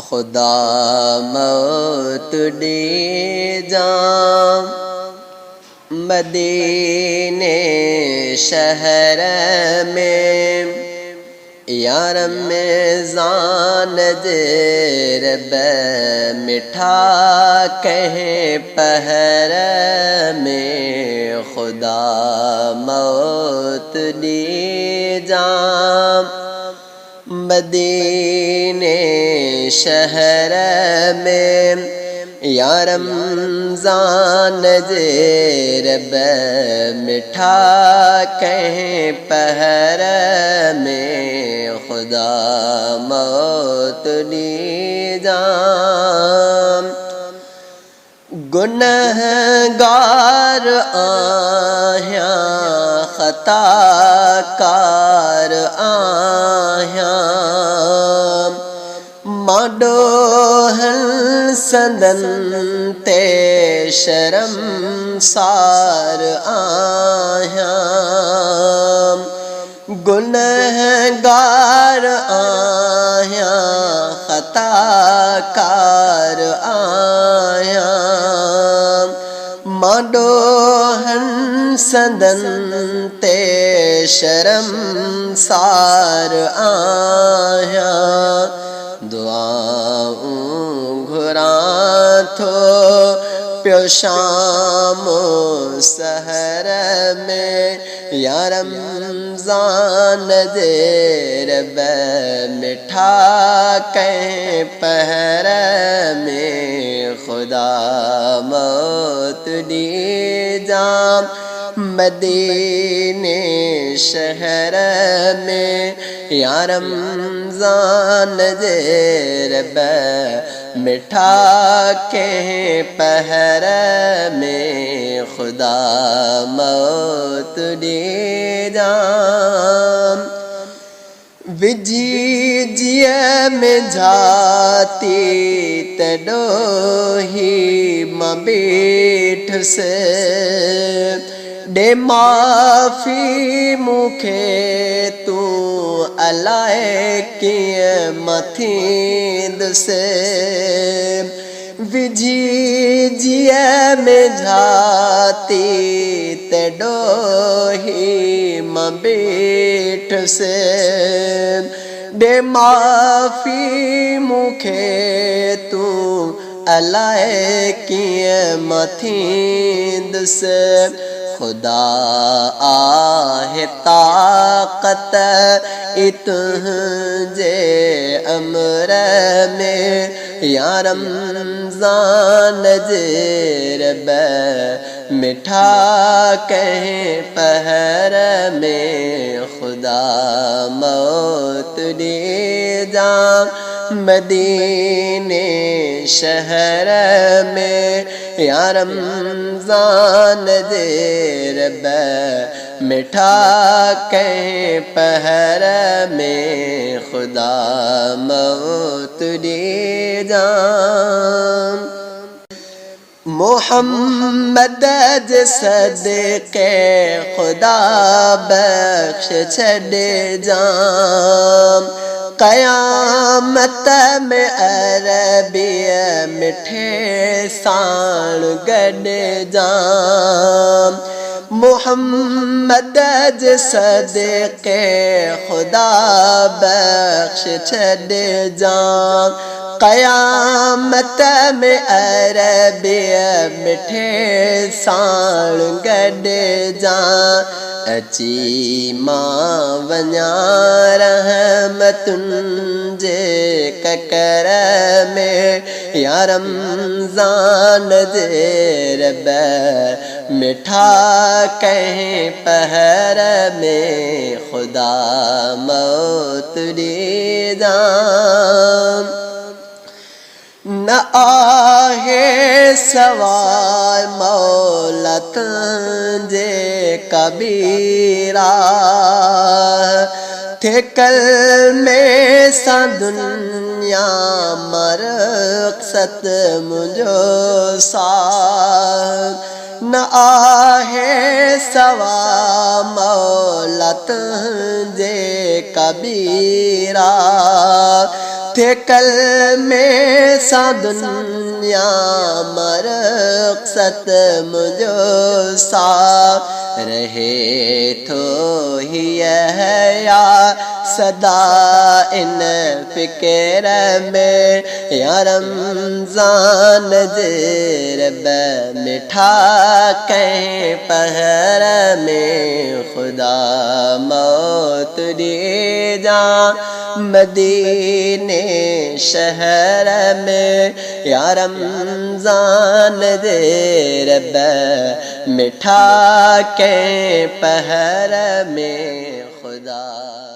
खुदा मौत दे जाम मदीने शहर में यारम में जान जेरब मिठा कहे पहर में खुदा मौत दे जाम मदीने शहर में यारम जान जेरब मिठा कहे पहर में खुदा मौत दी जाम गुनहगार आया खताकार आया माडो संदन ते शर्म सार आया गुनहगार आया खताकार आया माडो संदन ते शर्म सार आया दुआऊं घुरा थो प्यो शाम सहर में यारम जान जेरब मिठा कहे पहर में खुदा मौत दी जाम मदीने शहर में यारम जान जेरब मिठा कहे पहर में खुदा मौत दे जाम विजी जिय में जाती तडोही मबीठ से दे माफ़ी मुखे तू अलाए किए मथींद से विजी जिय में जाती तडोही मबीठ से दे माफ़ी मुखे तू अलाए किए मथींद से खुदा आहे ताकत इतुंहिंजे अमर में यारम जान जेरब मिठा कहे पहर में खुदा मौत दे जाम मदीने शहर में यारम जान जेरब मिठा कहे पहर में खुदा मौत दे जाम मोहम्मद सदके खुदा बख्श छड़े जाम कयामत में अरबिय मिठे साण गॾ जाम मोहम्मद सदके खुदा बख्श छड़े जाम कयामत में अरबिय मिठे साण गॾ जाम अची मां वञा रहमतुनि जे ककर में यारम जान जेरब मिठा कहे पहर में खुदा मौत दे जाम न आहे सवार मौला तुंहिंजे कबीरा थे कल में सा दुनिया मरक़सद मुंहिंजो साथ न आहे सवा मौला तुंहिंजे कबीरा थे कल में सा दुनिया मरक़सत मुझो सा रहे तो ही या सदा इन फिक्र में या रमज़ान रब मिठा कहीं पहर में खुदा मौत दे जा मदीने शहर में या रमज़ान रब मिठा के पहर में खुदा।